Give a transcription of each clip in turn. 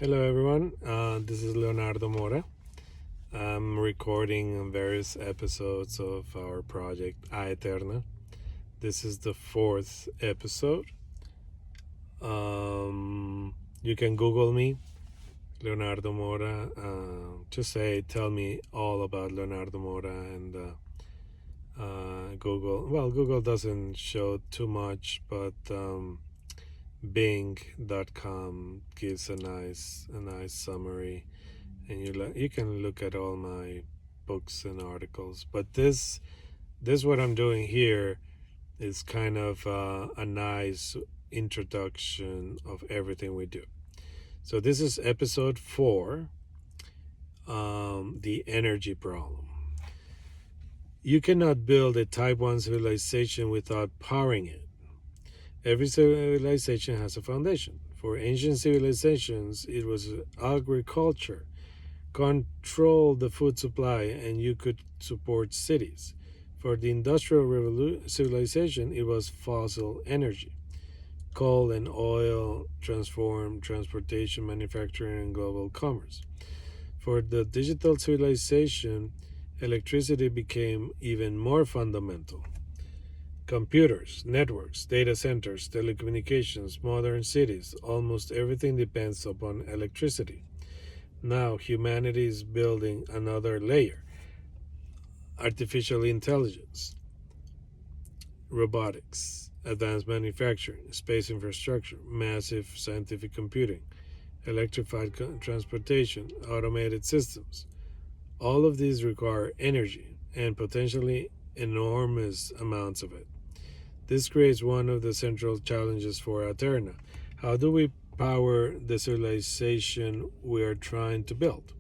Hello, everyone. This is Leonardo Mora. I'm recording various episodes of our project Aeterna. This is the fourth episode. You can Google me, Leonardo Mora. Just tell me all about Leonardo Mora and Google. Well, Google doesn't show too much, but Bing.com gives a nice summary, and you can look at all my books and articles. But this what I'm doing here is kind of a nice introduction of everything we do. So this is episode 4, the energy problem. You cannot build a Type 1 civilization without powering it. Every civilization has a foundation. For ancient civilizations, it was agriculture, controlled the food supply, and you could support cities. For the industrial civilization, it was fossil energy. Coal and oil transformed transportation, manufacturing, and global commerce. For the digital civilization, electricity became even more fundamental. Computers, networks, data centers, telecommunications, modern cities, almost everything depends upon electricity. Now humanity is building another layer: artificial intelligence, robotics, advanced manufacturing, space infrastructure, massive scientific computing, electrified transportation, automated systems. All of these require energy and potentially enormous amounts of it. This creates one of the central challenges for Aeterna. How do we power the civilization we are trying to build?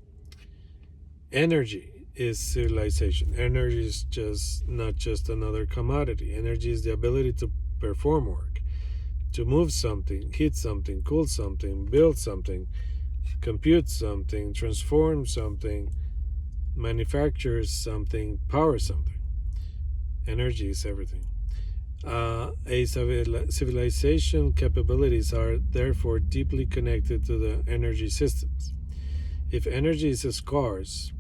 Energy is civilization. Energy is not just another commodity. Energy is the ability to perform work, to move something, heat something, cool something, build something, compute something, transform something, manufacture something, power something. Energy is everything. A civilization capabilities are therefore deeply connected to the energy systems. If energy is scarce,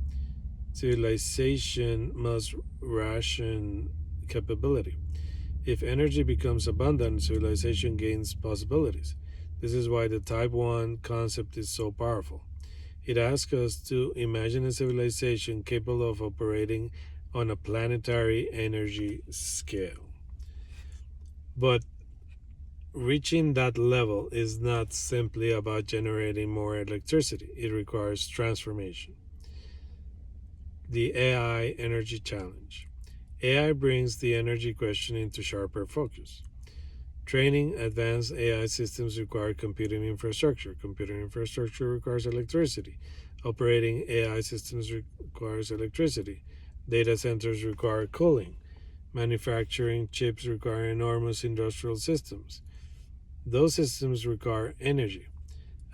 civilization must ration capability. If energy becomes abundant, civilization gains possibilities. This is why the Type 1 concept is so powerful. It asks us to imagine a civilization capable of operating on a planetary energy scale. But reaching that level is not simply about generating more electricity. It requires transformation. The AI energy challenge. AI brings the energy question into sharper focus. Training advanced AI systems require computing infrastructure. Computing infrastructure requires electricity. Operating AI systems requires electricity. Data centers require cooling. Manufacturing chips require enormous industrial systems. Those systems require energy.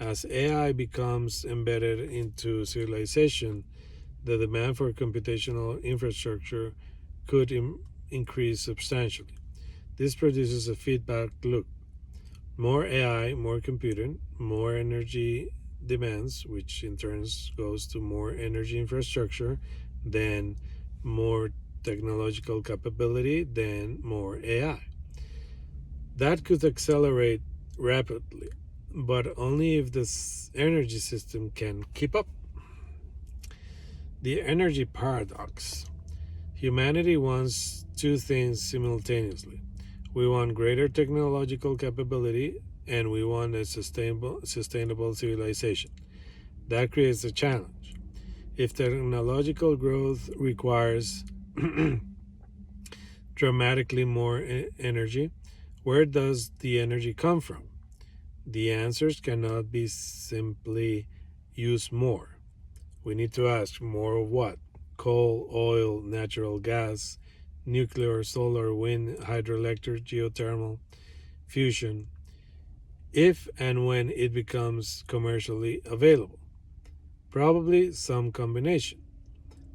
As AI becomes embedded into civilization, the demand for computational infrastructure could increase substantially. This produces a feedback loop. More AI, more computing, more energy demands, which in turn goes to more energy infrastructure, then more technological capability, then more AI. That could accelerate rapidly, but only if the energy system can keep up. The energy paradox. Humanity wants two things simultaneously. We want greater technological capability, and we want a sustainable civilization. That creates a challenge. If technological growth requires dramatically more energy, where does the energy come from? The answers cannot be simply use more. We need to ask more of what? Coal, oil, natural gas, nuclear, solar, wind, hydroelectric, geothermal, fusion, if and when it becomes commercially available. Probably some combination.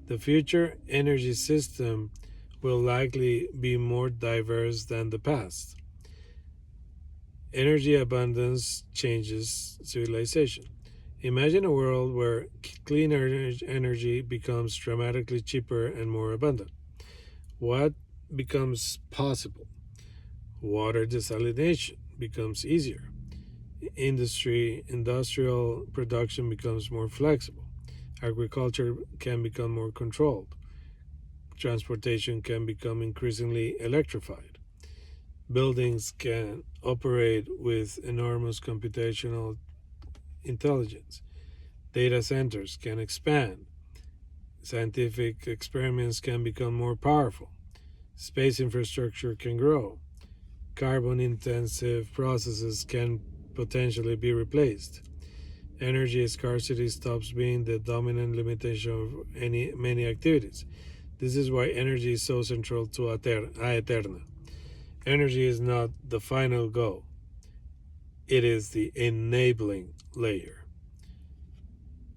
The future energy system will likely be more diverse than the past. Energy abundance changes civilization. Imagine a world where clean energy becomes dramatically cheaper and more abundant. What becomes possible? Water desalination becomes easier. Industrial production becomes more flexible. Agriculture can become more controlled. Transportation can become increasingly electrified. Buildings can operate with enormous computational intelligence. Data centers can expand. Scientific experiments can become more powerful. Space infrastructure can grow. Carbon intensive processes can potentially be replaced. Energy scarcity stops being the dominant limitation of many activities. This is why energy is so central to Aeterna. Energy is not the final goal, it is the enabling layer.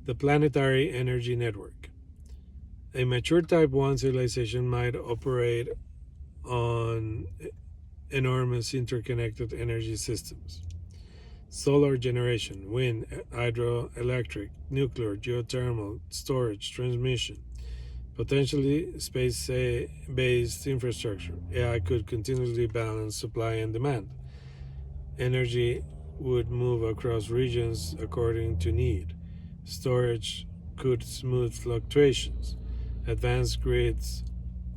The planetary energy network. A mature Type 1 civilization might operate on enormous interconnected energy systems. Solar generation, wind, hydroelectric, nuclear, geothermal, storage, transmission, potentially space based infrastructure. AI could continuously balance supply and demand. Energy would move across regions according to need. Storage could smooth fluctuations. Advanced grids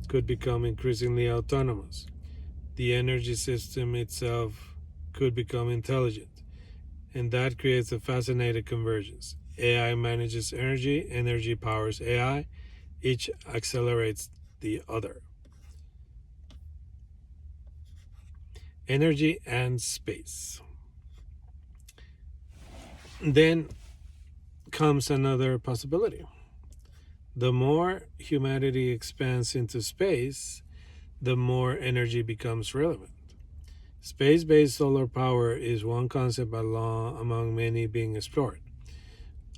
could become increasingly autonomous. The energy system itself could become intelligent. And that creates a fascinating convergence. AI manages energy, energy powers AI, each accelerates the other. Energy and space. Then comes another possibility. The more humanity expands into space, the more energy becomes relevant. Space based solar power is one concept among many being explored.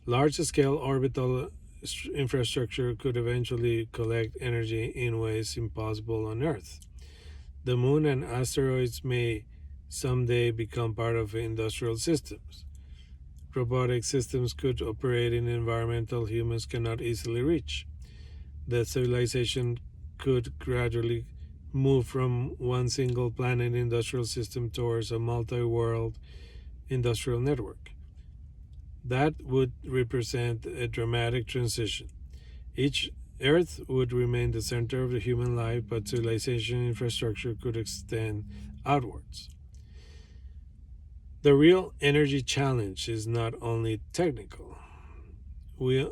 Large scale orbital infrastructure could eventually collect energy in ways impossible on Earth. The moon and asteroids may someday become part of industrial systems. Robotic systems could operate in environmental humans cannot easily reach. The civilization could gradually move from one single planet industrial system towards a multi world industrial network. That would represent a dramatic transition. Each Earth would remain the center of the human life, but civilization infrastructure could extend outwards. The real energy challenge is not only technical. We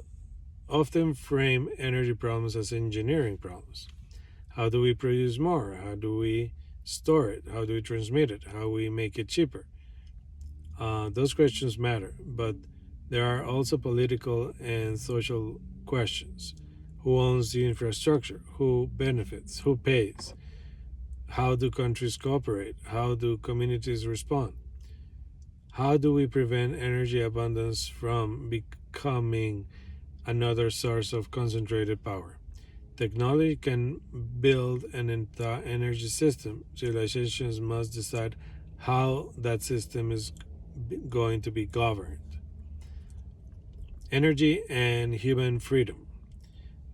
often frame energy problems as engineering problems. How do we produce more? How do we store it? How do we transmit it? How do we make it cheaper? Those questions matter, but there are also political and social questions. Who owns the infrastructure? Who benefits? Who pays? How do countries cooperate? How do communities respond? How do we prevent energy abundance from becoming another source of concentrated power? Technology can build an entire energy system. Civilizations must decide how that system is going to be governed. Energy and human freedom.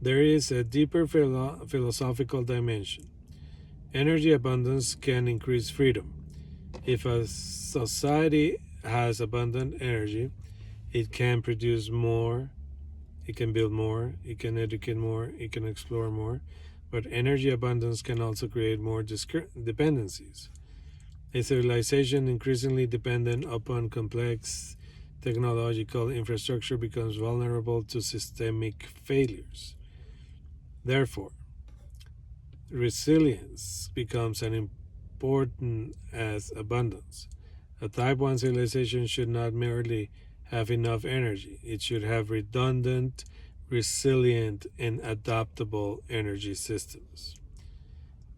There is a deeper philosophical dimension. Energy abundance can increase freedom. If a society has abundant energy, it can produce more, it can build more, it can educate more, it can explore more. But energy abundance can also create more dependencies. A civilization increasingly dependent upon complex technological infrastructure becomes vulnerable to systemic failures. Therefore, resilience becomes as important as abundance. A Type 1 civilization should not merely have enough energy, it should have redundant, resilient, and adaptable energy systems.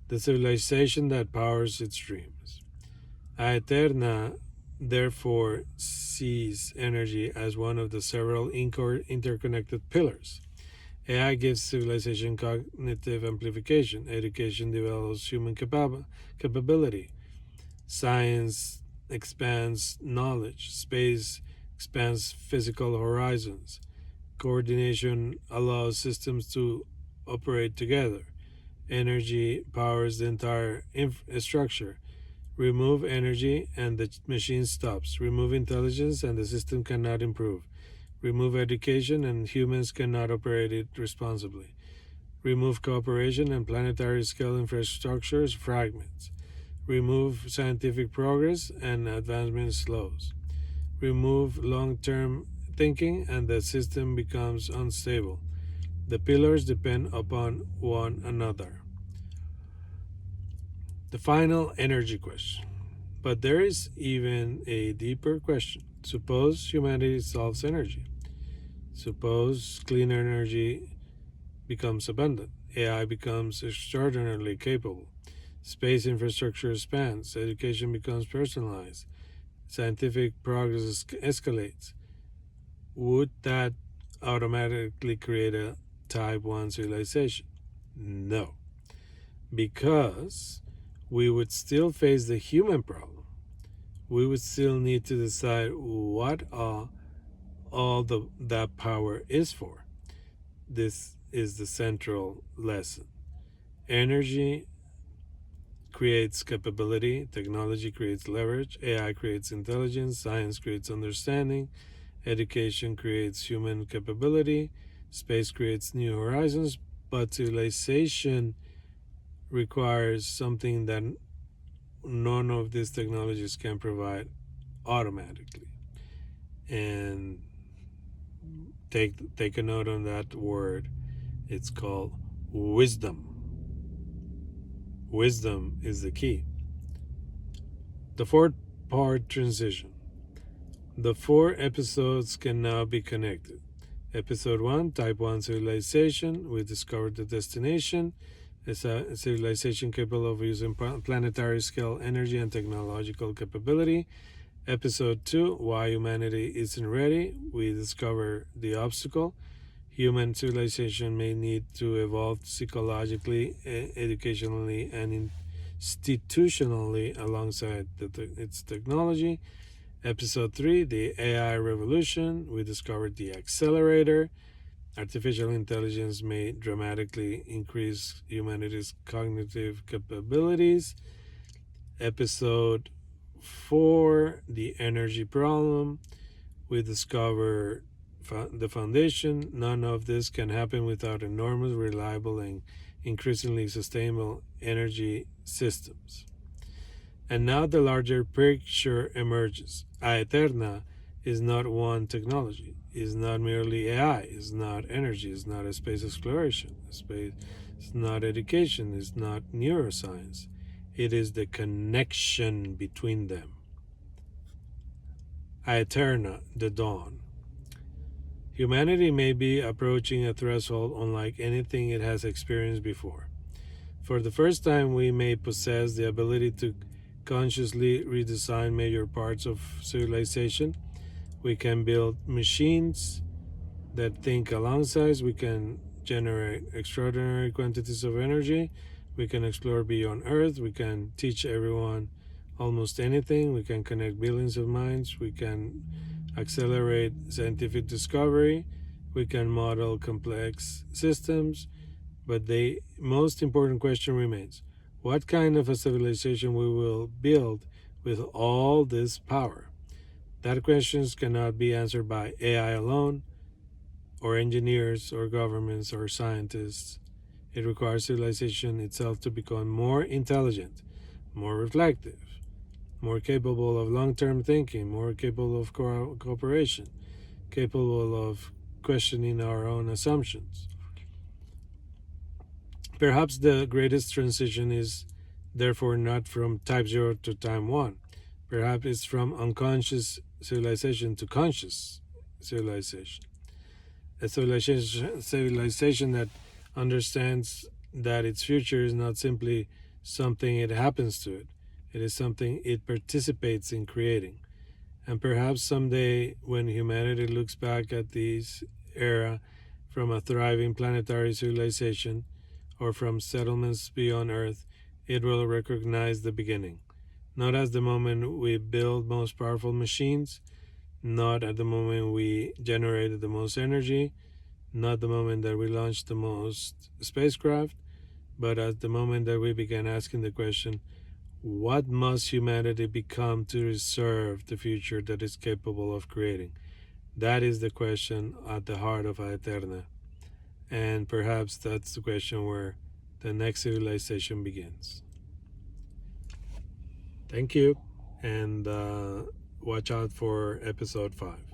The civilization that powers its dreams. Aeterna therefore sees energy as one of the several interconnected pillars. AI gives civilization cognitive amplification. Education develops human capability. Science expands knowledge. Space expands physical horizons. Coordination allows systems to operate together. Energy powers the entire structure. Remove energy and the machine stops. Remove intelligence and the system cannot improve. Remove education and humans cannot operate it responsibly. Remove cooperation and planetary scale infrastructures fragments. Remove scientific progress and advancement slows. Remove long term thinking and the system becomes unstable. The pillars depend upon one another. The final energy question. But there is even a deeper question. Suppose humanity solves energy. Suppose clean energy becomes abundant. AI becomes extraordinarily capable. Space infrastructure expands. Education becomes personalized. Scientific progress escalates. Would that automatically create a Type 1 civilization? No, because we would still face the human problem. We would still need to decide what that power is for. This is the central lesson. Energy creates capability, technology creates leverage, AI creates intelligence, science creates understanding, education creates human capability, space creates new horizons, but civilization requires something that none of these technologies can provide automatically. And take a note on that word. It's called wisdom. Wisdom is the key. The fourth part transition. The 4 episodes can now be connected. Episode 1, Type 1 Civilization. We discovered the destination. It's a civilization capable of using planetary scale energy and technological capability. Episode 2, Why Humanity Isn't Ready. We discover the obstacle. Human civilization may need to evolve psychologically, educationally, and institutionally alongside its technology. Episode 3, the AI revolution. We discovered the accelerator. Artificial intelligence may dramatically increase humanity's cognitive capabilities. Episode 4, the energy problem. We discover the foundation. None of this can happen without enormous, reliable, and increasingly sustainable energy systems. And now the larger picture emerges. Aeterna is not one technology, is not merely AI, is not energy, is not a space exploration, it's not education, it's not neuroscience. It is the connection between them. Aeterna, the dawn. Humanity may be approaching a threshold unlike anything it has experienced before. For the first time, we may possess the ability to consciously redesign major parts of civilization. We can build machines that think alongside. We can generate extraordinary quantities of energy. We can explore beyond Earth. We can teach everyone almost anything. We can connect billions of minds. We can accelerate scientific discovery. We can model complex systems. But the most important question remains: what kind of a civilization we will build with all this power? That question cannot be answered by AI alone, or engineers, or governments, or scientists. It requires civilization itself to become more intelligent, more reflective, more capable of long-term thinking, more capable of cooperation, capable of questioning our own assumptions. Perhaps the greatest transition is therefore not from type 0 to type 1. Perhaps it's from unconscious civilization to conscious civilization. A civilization that understands that its future is not simply something it happens to it. It is something it participates in creating. And perhaps someday, when humanity looks back at this era from a thriving planetary civilization or from settlements beyond Earth, it will recognize the beginning. Not as the moment we build most powerful machines, not at the moment we generated the most energy, not the moment that we launched the most spacecraft, but at the moment that we began asking the question, what must humanity become to deserve the future that is capable of creating? That is the question at the heart of Aeterna. And perhaps that's the question where the next civilization begins. Thank you, and watch out for episode 5.